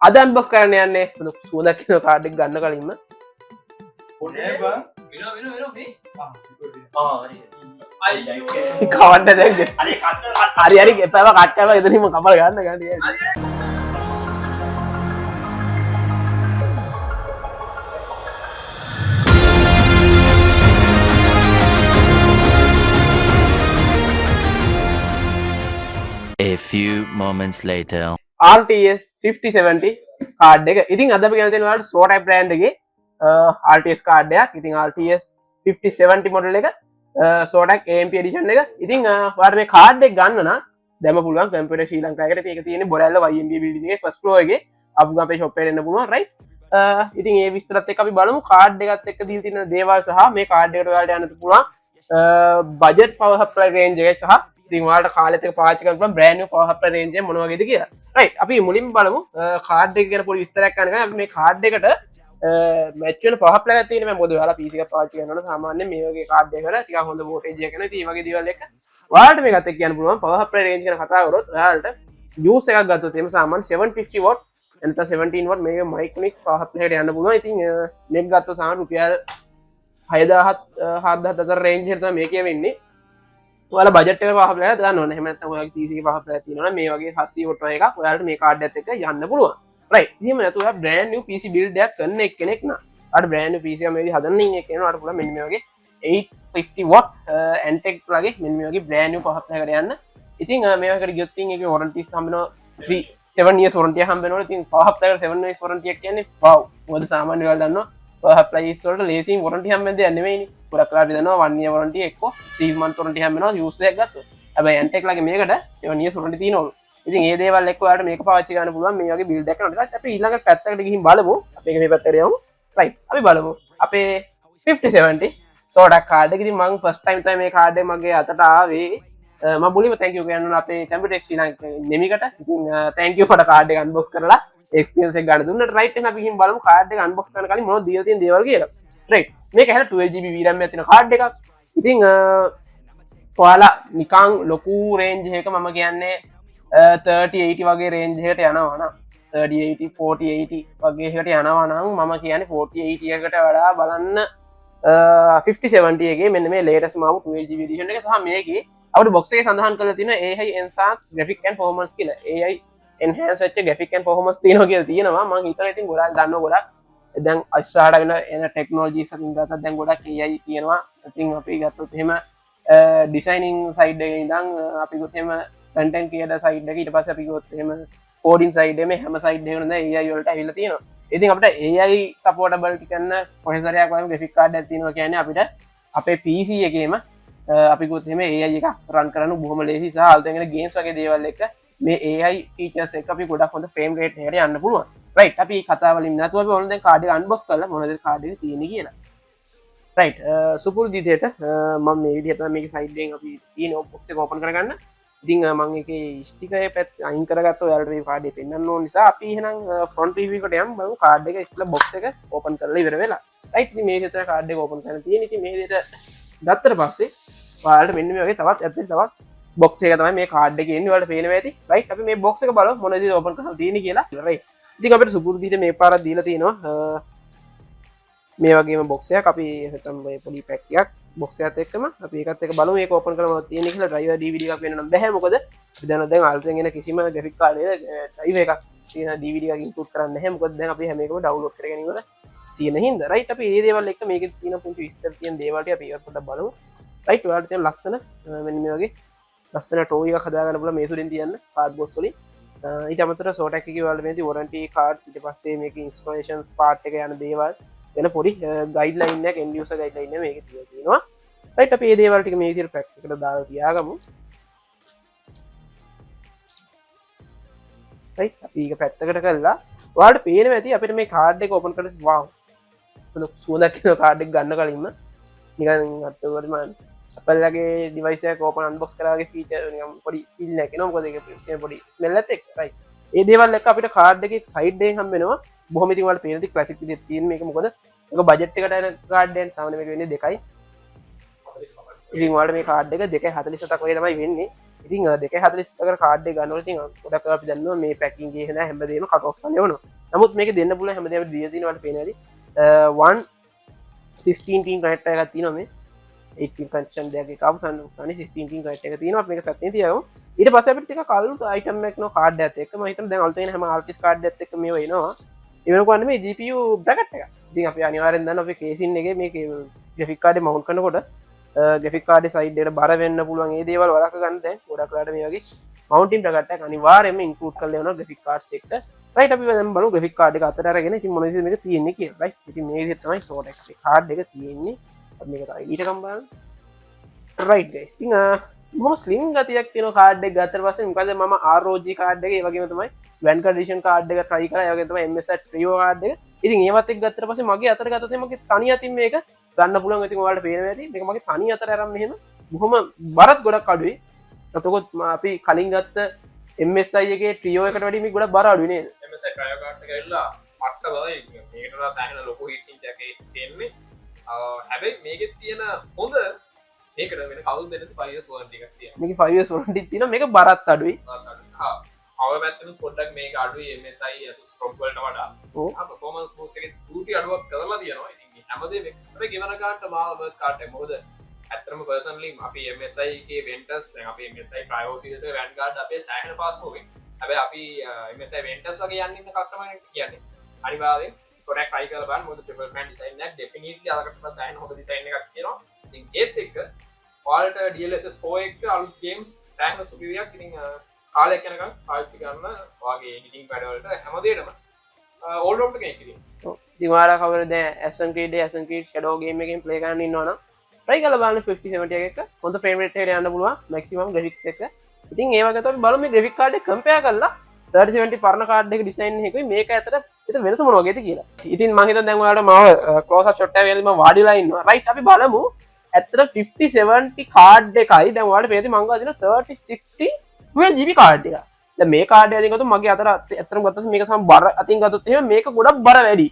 අද අන්බොක්ස් කරන්න යන්නේ සුවදක් කියන කාඩ් එක ගන්න කලින්ම කවන්න දැ හරි හරි එතම කට්ටම එතනීම කපල ගන්න ගන්න A few moments later. RTS 5070 card එක ඉතින් අද අපි ගෙනතින වලට සෝටයි බ්‍රෑන්ඩ් එකේ RTS කාඩ් එකක් ඉතින් RTS 5070 මොඩල් එක සෝටක් AMP එඩිෂන් එක ඉතින් ඔයාලට මේ කාඩ් එක ගන්න නම් දැම්ම පුළුවන් කම්පියුටර් ශ්‍රී ලංකාවකට ඒක තියෙන්නේ බොරැල්ල YMB බිල්ඩින් එකේ ෆස්ට් ෆ්ලෝර් එකේ අපු අපේ ෂොප් එකට එන්න පුළුවන් රයිට් ඉතින් ඒ විස්තරත් එක්ක අපි බලමු කාඩ් එකත් එක්ක දීලා තියෙන දේවල් සහ මේ කාඩ් එකට ඔයාලට යන්න පුළුවන් බජට් පවර් සප්ලයි රේන්ජ් එක සහ ඉතින් ඔයාලට කාලෙත් එක්ක පාවිච්චි කරන්න පුළුවන් brand New power supply Range එක මොන වගේද කියලා රයිට් අපි මුලින්ම බලමු කාඩ් එක ගැන පොඩි විස්තරයක් ගන්න අපි මේ කාඩ් එකට මැච් වෙන පවර් සප්ලයි එකක් තියෙනවා මොකද ඔයාලා PC එකක් පාවිච්චි කරනකොට සාමාන්‍යයෙන් මේ වගේ කාඩ් එකකට ටිකක් හොඳ වෝල්ටේජ් එකක් එනවා ඉතින් මේ වගේ දේවල් එක ඔයාලට මේකත් එක්ක කියන්න පුළුවන් පවර් සප්ලයි රේන්ජ් ගැන කතා කරොත් ඔයාලට යූස් එකක් ගත්තොත් එimhe සාමාන්‍ය 750 watt එතන 17 watt මේක මයික්‍රොනික් පවර් සප්ලයි එකට යන්න පුළුවන් ඉතින් නෙට් ගත්තොත් සාමාන්‍ය රුපියල් 6000 7000 අතර රේන්ජ් එක තමයි මේකේ වෙන්නේ ඔයාලා බජට් එක පහපලයක් ගන්න ඕනේ. එහෙම නැත්නම් ඔයාලගේ PC එක පහපලයක් තියෙනවා නම් මේ වගේ 700 watt එකක් ඔයාලට මේ කාඩ් එකත් එක්ක යන්න පුළුවන්. රයිට්. එහෙම නැත්නම් ඔයා brand new PC build එකක් කරන එක්කෙනෙක් නම් ඔයාලට brand new PC එකක් මේකේ හදන්න ඉන්න එක්කෙනා ඔයාලට පුළුවන් මෙන්න මේ වගේ 850 watt Antec වගේ මෙන්න මේ වගේ brand new පහපලයකට යන්න. ඉතින් මේවකට ගියොත් ඉතින් ඒකේ warranties හම්බෙනවා 7 years warranty එක හම්බෙනවා. ඉතින් පහපලයකට 7 years warranty එක කියන්නේ wow. මොකද සාමාන්‍ය ඔයාලා දන්නවා පහපලයිස් වලට ලේසියෙන් warranty හම්බෙන්නේ දෙයක් නෙමෙයිනේ. ගොඩක් වෙලාවට දෙනවා 1 year warranty එක්ක 3 month warranty හැම වෙනවා යූස් එකක් ගත්තොත්. හැබැයි Antec ලගේ මේකට 7 years warranty තියෙනවලු. ඉතින් මේ දේවල් එක්ක ඔයාලට මේක පාවිච්චි කරන්න පුළුවන් මේ වගේ බිල්ඩ් එකක් කරනවා. අපි ඊළඟ පැත්තකට ගිහින් බලමු. අපි මේ පැත්තට යමු. රයිට්. අපි බලමු. අපේ 5070 සෝඩක් කාඩ් එක. ඉතින් මම ෆස්ට් ටයිම් තමයි මේ කාඩ් එක මගේ අතට ආවේ. මම මුලින්ම thank you කියන්න ඕන අපේ කම්පියුටර් ශ්‍රී ලංකා නෙමිකට. ඉතින් thank you for කාඩ් එක unbox කරලා experience එක ගන්න දුන්නට. රයිට්. එහෙනම් අපි ගිහින් බලමු කාඩ් එක unbox කරන කලින් මොනවද දීලා තියෙන දේවල් කියලා. රයිට්. මේක හැල 12GB VRAM එකක් තියෙන කාඩ් එකක්. ඉතින් ඔයාලා නිකන් ලොකු රේන්ජ් එකක මම කියන්නේ 3080 වගේ රේන්ජ් එකට යනවා නම් 3080 4080 වගේ එකට යනවා නම් මම කියන්නේ 4080 එකට වඩා බලන්න 5070 එකේ මෙන්න මේ latest මාව 12GB edition එක සහ මේකේ අපිට box එකේ සඳහන් කරලා තියෙනවා AI enhanced graphic and performance කියලා. AI enhanced වෙච්ච graphic and performance තියෙනවා කියලා තියෙනවා. මම හිතනවා ඉතින් ගොඩක් දන්නවා ගොඩක් දැන් අස්සාට වෙන එන ටෙක්නෝලොජීස් වලින් ගත්තත් දැන් ගොඩක් AI තියෙනවා. ඉතින් අපි ගත්තොත් එහෙම ඩිසයිනින් සයිඩ් එකේ ඉඳන් අපි ගොත් එහෙම කන්ටෙන්ට් ක්‍රියේටර් සයිඩ් එකේ ඊට පස්සේ අපි ගොත් එහෙම කෝඩින් සයිඩ් එකේ හැම සයිඩ් එකේම දැන් AI වලට ඇවිල්ලා තියෙනවා. ඉතින් අපිට AI සපෝටබල් කරන ප්‍රොසෙසර් එකක් වගේ ග්‍රැෆික් කාඩ් එකක් තියෙනවා කියන්නේ අපිට අපේ PC එකේම අපි ගොත් එහෙම AI එක රන් කරන්න බොහොම ලේසි සහ අලුතෙන් එන ගේම්ස් වගේ දේවල් එක මේ AI ෆීචර්ස් එක අපි ගොඩක් හොඳ ෆ්‍රේම් රේට් එකකට යන්න පුළුවන්. රයිට් අපි කතා වලින් නැතුව අපි ඕන දැන් කාඩ් එක අන්බොක්ස් කරලා මොනවද කාඩ් එකේ තියෙන්නේ කියලා. රයිට් සුපුරුදු විදිහට මම මේ විදිහට තමයි මේකේ සයිඩ් එකෙන් අපි තියෙන බොක්ස් එක ඕපන් කරගන්න. ඉතින් මම ඒකේ ස්ටිකර් පැත්ත අයින් කරගත්තා ඔයාලට මේ කාඩ් එක පෙන්වන්න ඕන නිසා අපි එහෙනම් ෆ්‍රන්ට් රිවිව් එකට යමු බලමු කාඩ් එක ඉස්සලා බොක්ස් එක ඕපන් කරලා ඉවර වෙලා. රයිට් ඉතින් මේ විදිහට කාඩ් එක ඕපන් කරන්න තියෙන්නේ. ඉතින් මේ විදිහට ගත්තට පස්සේ ඔයාලට මෙන්න මේ වගේ තවත් ඇත්තට තවත් බොක්ස් එක තමයි මේ කාඩ් එකේ එන්නේ ඔයාලට පේනවා ඇති. රයිට් අපි මේ බොක්ස් එක බලමු මොනවද ඕපන් කරලා තියෙන්නේ කියලා. රයිට් ඉතින් අපිට සුපුරුදු විදිහට මේ පාරක් දීලා තියෙනවා මේ වගේම බොක්ස් එකක් අපි හිතමු මේ පොඩි පැක් එකක් බොක්ස් එකත් එක්කම අපි ඒකත් එක්ක බලමු මේක ඕපන් කරලා මොනවද තියෙන්නේ කියලා ඩ්‍රයිවර් DVD එකක් වෙන්න නම් බෑ මොකද අපි දැන් අලුතෙන් එන කිසිම ග්‍රැෆික් කාඩ් එක ඩ්‍රයිවර් එකක් තියෙන DVD එකක් ඉන්පුට් කරන්න නැහැ මොකද දැන් අපි හැම එකම ඩවුන්ලෝඩ් කරගෙන ඉවර තියෙන හින්දා රයිට් අපි මේ දේවල් එක්ක මේකේ තියෙන පුංචි විස්තර තියෙන දේවල් ටික අපි ඒවත් පොඩ්ඩක් බලමු රයිට් ඔයාලට තියෙන ලස්සන මෙන්න මේ වගේ ලස්සන ටෝයි එකක් හදාගන්න පුළුවන් මේ සුලින් තියන්න කාඩ් බොක්ස් වලින් ඊට අමතරව සෝටැක් එකේ වල මේ වොරන්ටි කාඩ්ස් ඊට පස්සේ මේකේ ඉන්ස්ටලේෂන් පාර්ට් එක යන දේවල් වෙන පොඩි ගයිඩ්ලයින් එකක් එන්ඩ් යූසර් ගයිඩ්ලයින් එක මේකේ තියලා තියෙනවා රයිට් අපි මේ දේවල් ටික මේ විදිහට පැක් එකට දාලා තියාගමු රයිට් අපි ඒක පැත්තකට කරලා ඔයාලට පේනවා ඇති අපිට මේ කාඩ් එක ඕපන් කරලා වාව් සුවදක් කියන කාඩ් එක ගන්න කලින්ම නිකන් අත්වලම Apple ලගේ ඩිවයිස් එක ඕපන් අන්බොක්ස් කරලා වගේ ෆීචර් නිකන් පොඩි ෆීල් එකක් එනවා මොකද ඒක පොඩි ස්මෙල් එකත් එක්ක රයිට් ඒ දේවල් එක්ක අපිට කාඩ් එකේ සයිඩ් එකෙන් හම්බ වෙනවා බොහොම ඉතින් ඔයාලට පේනවා ක්ලාසික් විදිහට තියෙන මේක මොකද ඒක බජට් එකට යන කාඩ් එකෙන් සාමාන්‍ය මේක වෙන්නේ 2යි ඉතින් ඔයාලට මේ කාඩ් එක 2.47ක් වගේ තමයි වෙන්නේ ඉතින් 240 කාඩ් එක ගන්නකොට ඉතින් ගොඩක් අපි දන්නවා මේ පැකින් ගේ හෙන හැමදේම කට් ඔෆ් කරලා යවනවා. නමුත් මේක දෙන්න පුළුවන් හැමදේම දීලා තියෙනවා වලට පේනවා ඇති. 116 ටීම් කනෙක්ට් එකක් තියෙනවා මේ. 18 කනෙක්ෂන් දෙකක් එකව සම්පූර්ණ 16 ටීම් කනෙක්ට් එක තියෙනවා. අපි මේක පැත්තෙන් තියමු. ඊට පස්සේ අපිට ටික කලු අයිටම් එකක් නෝ කාඩ් එකත් එක්ක මම හිතන්නේ දැන් අලුතෙන් හැම ආර්ටිස්ට් කාඩ් එකත් එක්ක මේව එනවා. ඒ වෙනකොට මේ GPU බ්‍රැකට් එක. ඉතින් අපි අනිවාර්යෙන් දන්නවා අපේ කේසින් එකේ මේ ග්‍රැෆික් කාඩ් එක මවුන්ට් කරනකොට ග්‍රැෆික් කාඩ් සයිඩ් එකට බර වෙන්න පුළුවන් ඒ දේවල් වලක ගන්න දැන් ගොඩක් වෙලාට මේ වගේ මවුන්ටින් ප්‍රකට් එකක් අනිවාර්යයෙන්ම ඉන්ක්ලූඩ් කරලා යනවා ග්‍රැෆික් කාඩ්ස් එක්ක රයිට් අපි දැන් බලමු ග්‍රැෆික් කාඩ් එක අතට අරගෙන ඉතින් මොන විදිහද මේක තියෙන්නේ කියලා රයිට් ඉතින් මේ විදිහට තමයි සෝටෙක් කාඩ් එක තියෙන්නේ අපි මේක තමයි ඊටකම් බලන්න රයිට් ගයිස් ඉතින් බොහොම ස්ලිම් ගතියක් තියෙන කාඩ් එක ගත්තට පස්සේ මොකද මම ROG කාඩ් එක ඒ වගේම තමයි වැන් කන්ඩිෂන් කාඩ් එක try කරා ඒ වගේම තමයි MSI Trio කාඩ් එක ඉතින් ඒවත් එක්ක ගත්තට පස්සේ මගේ අතට ගත්තොත් මගේ තනිය අතින් මේක ගන්න පුළුවන් ඉතින් ඔයාලට පේනවා ඇති මේක මගේ තනිය අතට අරන් මෙහෙම බොහොම බරත් ගොඩක් අඩුයි එතකොට අපි කලින් ගත්ත MSI එකේ Trio එකට වැඩිය මේක ගොඩක් බර අඩුයි නේද MSI Trio කාඩ් එක ඇවිල්ලා මට්ට බලයි මේකට වඩා සෑහෙන ලොකු හීට් සින්ක් එකක් තියෙන්නේ හැබැයි මේකේ තියෙන හොඳ මේකට වෙන කවුරුද දෙන්නේ 5 years warranty එකක් තියෙනවා මේකේ 5 years warranty තියෙනවා මේක බරත් අඩුයි power පැත්තෙන් පොඩ්ඩක් මේක අඩුයි MSI Asus ROG වලට වඩා performance boost එකේ චූටි අඩුවක් කරලා තියෙනවා ඉතින් හැමදේම එක්කම ගෙවන ගන්නට මාව වර්ක් කාඩ් එක මොකද ඇත්තටම පර්සනලි අපි MSI එකේ වෙන්ටර්ස් දැන් අපි MSI Trio series එකේ Vanguard අපේ සෑහෙන fast moving හැබැයි අපි MSI වෙන්ටර්ස් වගේ යන්න ඉන්න කස්ටමර් කෙනෙක් කියන්නේ අනිවාර්යෙන් පොඩක් try කරලා බලන්න මොකද triple fan design එක definitely අලකට සෑහෙන හොඳ design එකක් තියෙනවා ඉතින් ඒත් එක්ක ඔයාලට DLSS 4 එක අලුත් games සෑහෙන superior ඉතින් කාලයක් යනකම් පාවිච්චි කරන්න ඔයාගේ editing pad වලට හැමදේටම all round කෙනෙක් ඉතින් ඉතින් ඔයාලා කවුරුද Assassin's Creed Shadow game එකෙන් play කරන්න ඉන්නවනම් try කරලා බලන්න 5070 එක හොඳ frame rate එකට යන්න පුළුවන් maximum graphics එක ඉතින් ඒ වගේ තමයි බලමු මේ graphic card එක compare කරලා 3070 පරණ card එක design එකකුයි මේක අතර පිට වෙනස මොන වගේද කියලා ඉතින් මම හිතන්නේ දැන් ඔයාලට මාව close up shot එක ගේලා මම වාඩිලා ඉන්නවා right අපි බලමු ඇත්තට 5070 card එකයි දැන් ඔයාලට පේන්නේ මම ගාව දෙන 3060 12GB කාඩ් එක. දැන් මේ කාඩ් එක අතින් ගත්තොත් මගේ අතට ඇත්තටම ගත්තොත් මේක සම බර අතින් ගත්තොත් එහෙම මේක ගොඩක් බර වැඩි.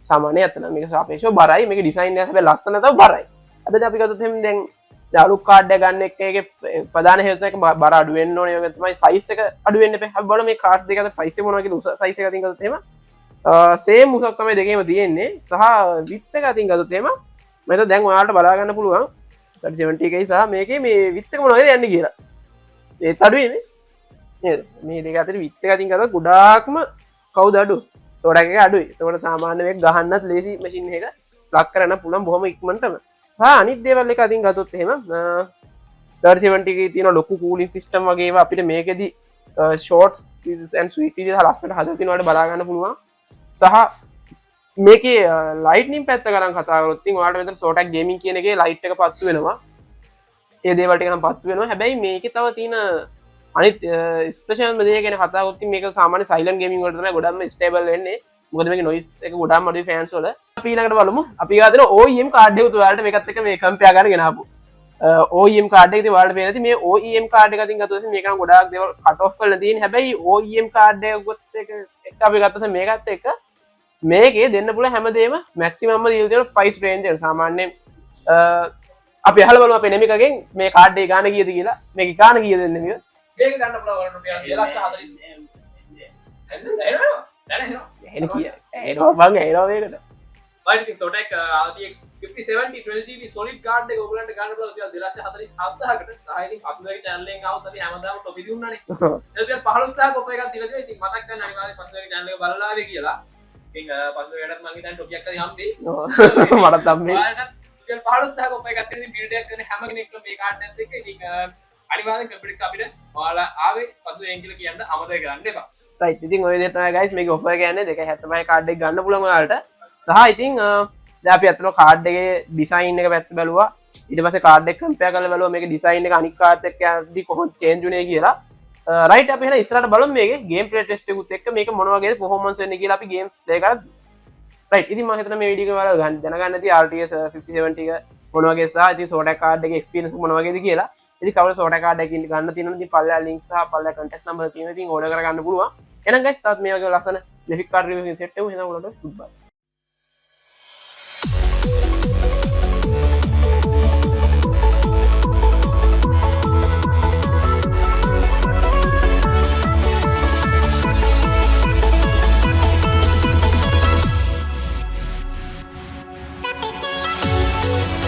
සාමාන්‍ය ඇත්තටම මේක සාපේක්ෂව බරයි. මේකේ ඩිසයින් එක හැබැයි ලස්සන තමයි බරයි. හැබැයි අපි ගත්තොත් එහෙම දැන් අලුත් කාඩ් එක ගන්න එක එකේ ප්‍රධාන හේතුව එක බර අඩු වෙන්න ඕනේ. ඒක තමයි සයිස් එක අඩු වෙන්න එපා. අපි බලමු මේ කාඩ්ස් දෙක අතර සයිස් එක මොනවද කියලා සයිස් එක අතින් ගත්තොත් එහෙම සේම් උසක් තමයි දෙකේම තියෙන්නේ. සහ විත් එක අතින් ගත්තොත් එහෙම මම හිතුවා දැන් ඔයාලට බලා ගන්න පුළුවන් 3070 එකයි සහ මේකේ මේ විත් එක මොනවද යන්නේ කියලා. ඒත් අඩුයි නේද මේ දෙක අතර විත් එක අතින් ගත්තොත් ගොඩාක්ම කවුද අඩු තොඩක් එක අඩුයි ඒකට සාමාන්‍ය මේක ගහන්නත් ලේසි මැෂින් එක ප්ලග් කරන්න පුළුවන් බොහොම ඉක්මනටම අනිත් දේවල් එක අතින් ගත්තොත් එහෙම 3070 එකේ තියෙන ලොකු කූලින් සිස්ටම් වගේ ඒවා අපිට මේකෙදි ෂෝට්ස් and ස්වීට් විදිහට ලස්සනට හදලා තියෙනවාට බලා ගන්න පුළුවන් සහ මේකේ ලයිට්නින් පැත්ත ගණන් කතා කරොත් ඉතින් ඔයාලට මෙතන සෝටක් ගේමින් කියන එකේ ලයිට් එක පත්තු වෙනවා ඒ දේවල්ට එක නම් පත්තු වෙනවා හැබැයි මේකේ තව තියෙන අනිත් ස්පෙෂල් දේ ගැන කතා කරොත් මේක සාමාන්‍ය සයිලන්ට් ගේමින් වලට තමයි ගොඩක්ම ස්ටේබල් වෙන්නේ මොකද මේකේ නොයිස් එක ගොඩක්ම අඩුයි ෆෑන්ස් වල අපි ඊළඟට බලමු අපි ගාතන OEM කාඩ් එක ඔයාලට මේකත් එක්ක මේ කම්පෙයාර් කරගෙන ගෙනාවු OEM කාඩ් එක ඉතින් ඔයාලට පේන ඇති මේ OEM කාඩ් එක අතින් ගත්තොත් මේක නම් ගොඩාක් දේවල් කට් ඔෆ් කරලා තියෙන හැබැයි OEM කාඩ් එක එක්ක අපි ගත්තොත් මේකත් එක්ක මේකේ දෙන්න පුළුවන් හැමදේම මැක්සිමම්ම දීලා තියෙන ප්‍රයිස් රේන්ජ් එක සාමාන්‍යයෙන් අපි අහලා බලමු අපේ නෙමිකගෙන් මේ කාඩ් එක ගාන කීයද කියලා මේක ගාන කීයද දෙන්නේ මේක මේක ගන්න පුළුවන් රුපියල් 240 එහෙන කිය එනවා බං එනවා මේකට right ඉතින් සෝටෙක් RTX 5070 12GB solid card එක ඔයගලන්ට ගන්න පුළුවන් රුපියල් 247000කට සහ ඉතින් පසුගිය channel එකෙන් આવුත් අපි හැමදාම top ඉදි උන්නානේ රුපියල් 15000ක ඔෆර් එකක් දීලා තියෙනවා ඉතින් මතක් ගන්න අනිවාර්යයෙන් පසුගිය channel එක බලලා ආවේ කියලා ඉතින් පසුගියටත් මම හිතන්නේ top එකක් හරි හම්බෙයි මටත් හම්බෙයි 15000ක ඔෆර් එකක් තියෙන බිල්ඩ් එකක් කරන හැම කෙනෙක්ම මේ කාඩ් එකත් එක්ක ඉතින් අනිවාර්යෙන් කම්පියුටර් අපිට ඔයාලා ආවේ පසුගියෙන් කියලා කියන්න අමතක කරන්න එපා right ඉතින් ඔය දේ තමයි guys මේක ඔෆර් කියන්නේ 270යි කාඩ් එක ගන්න පුළුවන් ඔයාලට සහ ඉතින් දැන් අපි අතන කාඩ් එකේ ඩිසයින් එක පැත්ත බැලුවා ඊට පස්සේ කාඩ් එක කම්පෙයාර් කරලා බැලුවා මේකේ ඩිසයින් එක අනික් කාඩ්ස් එක්ක යද්දි කොහොමද චේන්ජ් වුනේ කියලා right අපි එහෙනම් ඉස්සරහට බලමු මේකේ ගේම් ප්ලේ ටෙස්ට් එකකුත් එක්ක මේක මොන වගේද performance වෙන්නේ කියලා අපි ගේම් ප්ලේ කරලා right ඉතින් මම හිතනවා මේ වීඩියෝ එක ඔයාලා දැනගන්න ඇති RTX 5070 එක මොන වගේ සහ ඉතින් සෝටක් කාඩ් එකේ එක්ස්පීරියන්ස් මොන වගේද කියලා ඉතින් කවුරු සෝටක් කාඩ් එකකින් ගන්න තියෙනවා ඉතින් පල්ලා ලින්ක් සහ පල්ලා කන්ටැක්ට් නම්බර් තියෙනවා ඉතින් ඕඩර් කරගන්න පුළුවන් එහෙනම් guys තාත් මේ වගේ ලස්සන graphic card review එකකින් සෙට් වෙමු එහෙනම් ඔයාලට goodbye බයි